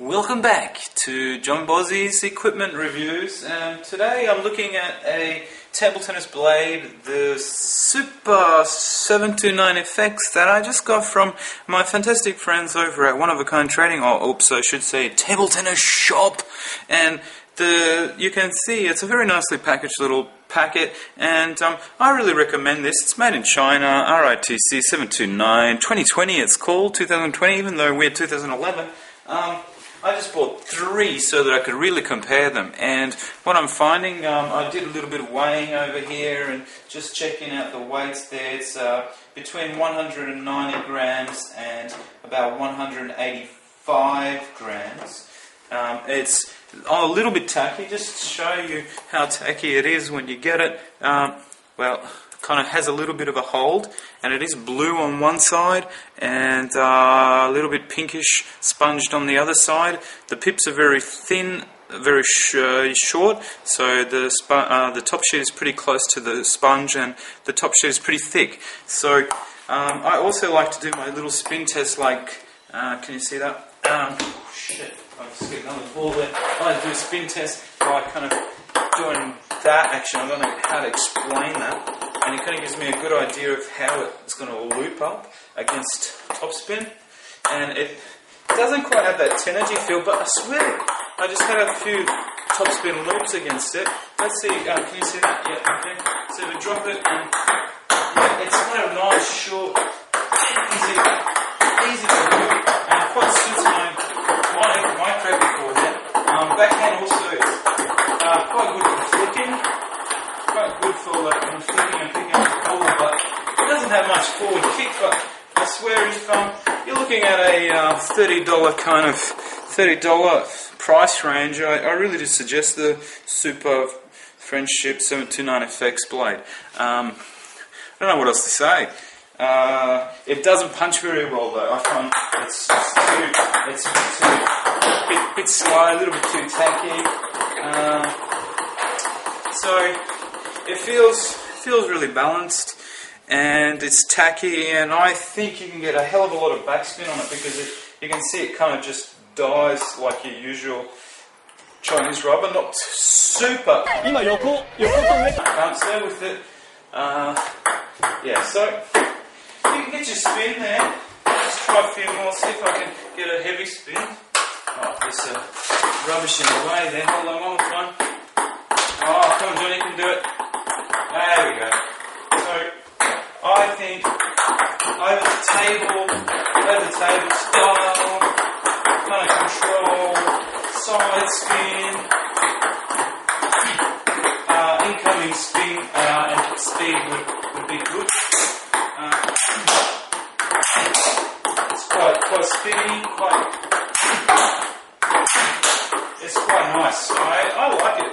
Welcome back to John Bozzi's equipment reviews, and today I'm looking at a table tennis blade, the Super 729FX that I just got from my fantastic friends over at One of a Kind Trading, or oops, I should say Table Tennis Shop. And you can see it's a very nicely packaged little packet, and I really recommend this. It's made in China, RITC 729, 2020 it's called, 2020, even though we're 2011. I just bought 3 so that I could really compare them, and what I'm finding, I did a little bit of weighing over here and just checking out the weights there. It's between 190 grams and about 185 grams. It's a little bit tacky. Just to show you how tacky it is when you get it, well, kind of has a little bit of a hold, and it is blue on one side and a little bit pinkish sponged on the other side. The pips are very thin, very short, so the top sheet is pretty close to the sponge and the top sheet is pretty thick. So I also like to do my little spin test, like, can you see that? Shit, I'll just get another ball there. I like to do a spin test by kind of doing that action. I don't know how to explain that. And it kind of gives me a good idea of how it's going to loop up against topspin. And it doesn't quite have that Tenergy feel, but I swear, I just had a few topspin loops against it. Let's see, can you see that? Yeah, okay. So we drop it, and yeah, it's kind of nice, short, easy to do, and quite suits my crappy forehand. Backhand also quite good for flicking. Quite good for flicking and picking up the ball, but it doesn't have much forward kick. But I swear, if you're looking at a $30 price range, I really do suggest the Super Friendship 729FX blade. I don't know what else to say. It doesn't punch very well, though. I find it's a bit slow, a little bit too tacky. So it feels really balanced, and it's tacky, and I think you can get a hell of a lot of backspin on it, because you can see it kind of just dies like your usual Chinese rubber, not super bounce there with it. Yeah, so you can get your spin there. Just try a few more, see if I can get a heavy spin. Oh, there's rubbish in the way there. Hold on, one more time. Oh, come on, Johnny, you can do it. There we go. So, I think over the table style, kind of control, side spin, incoming spin and speed would be good. It's quite spinny, it's quite nice. I like it.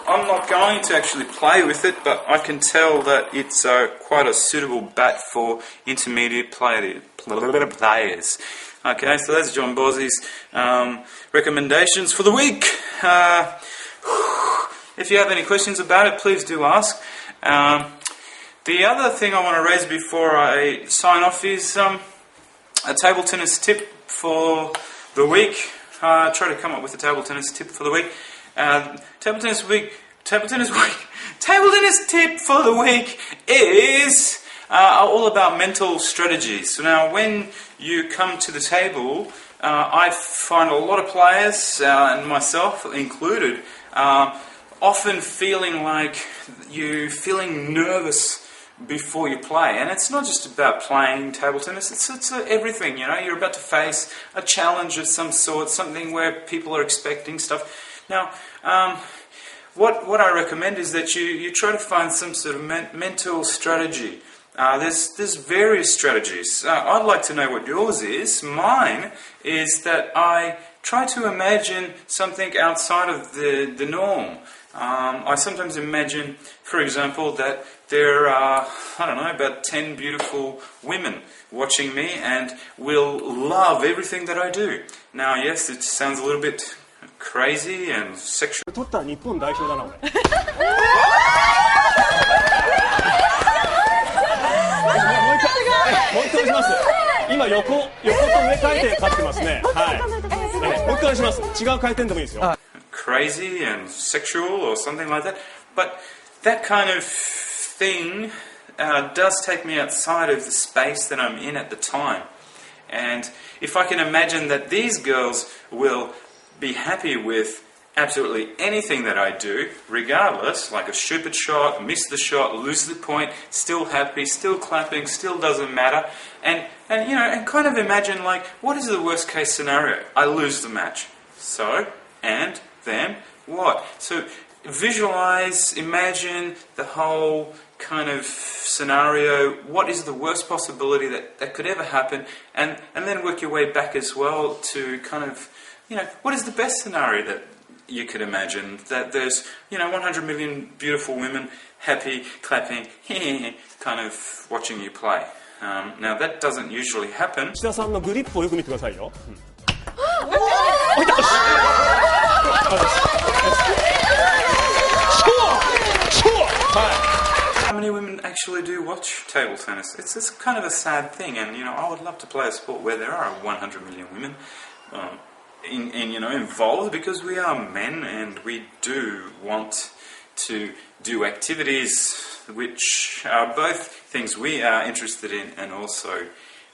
I'm not going to actually play with it, but I can tell that it's quite a suitable bat for intermediate players. Okay, so that's John Bozzi's recommendations for the week. If you have any questions about it, please do ask. The other thing I want to raise before I sign off is a table tennis tip for the week. Try to come up with a table tennis tip for the week. Table tennis tip for the week is all about mental strategies. So now, when you come to the table, I find a lot of players, and myself included, often feeling nervous before you play. And it's not just about playing table tennis, it's everything, you know. You're about to face a challenge of some sort, something where people are expecting stuff. Now, what I recommend is that you try to find some sort of mental strategy. There's various strategies. I'd like to know what yours is. Mine is that I try to imagine something outside of the norm. I sometimes imagine, for example, that there are, about 10 beautiful women watching me and will love everything that I do. Now, yes, it sounds a little bit crazy and sexual. 取ったら日本代表だな俺。もう一回お願いします。今横と上変えて勝ってますね。はい。もう一回お願いします。違う回転でもいいですよ。Crazy and sexual or something like that. But that kind of thing does take me outside of the space that I'm in at the time. And if I can imagine that these girls will be happy with absolutely anything that I do, regardless, like a stupid shot, miss the shot, lose the point, still happy, still clapping, still doesn't matter, and kind of imagine, like, what is the worst case scenario? I lose the match. So, and then what? So visualize, imagine the whole kind of scenario. What is the worst possibility that could ever happen? And then work your way back as well to kind of, what is the best scenario that you could imagine? That there's, 100 million beautiful women happy, clapping, kind of watching you play. Now that doesn't usually happen. 岸田さんのグリップをよく見てくださいよ。How many women actually do watch table tennis? It's kind of a sad thing, and I would love to play a sport where there are 100 million women involved, because we are men and we do want to do activities which are both things we are interested in and also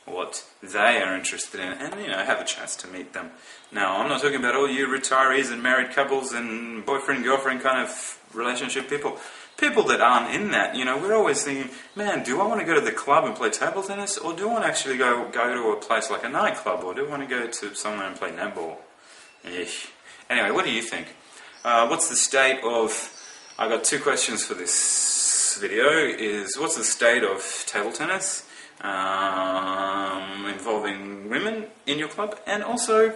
what they are interested in, and have a chance to meet them. Now, I'm not talking about all you retirees and married couples and boyfriend-girlfriend kind of relationship people. People that aren't in that, we're always thinking, man, do I want to go to the club and play table tennis, or do I want to actually go to a place like a nightclub, or do I want to go to somewhere and play netball? Eesh. Anyway, what do you think? What's the state of... I got two questions for this video. What's the state of table tennis involving women in your club? And also,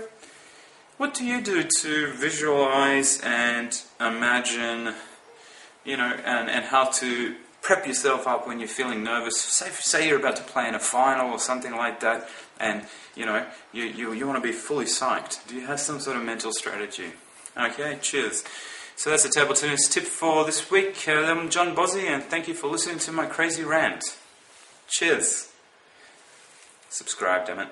what do you do to visualize and imagine... and how to prep yourself up when you're feeling nervous. Say you're about to play in a final or something like that, and you want to be fully psyched. Do you have some sort of mental strategy? Okay, cheers. So that's the table tennis tip for this week. I'm John Bozzy, and thank you for listening to my crazy rant. Cheers. Subscribe, damn it.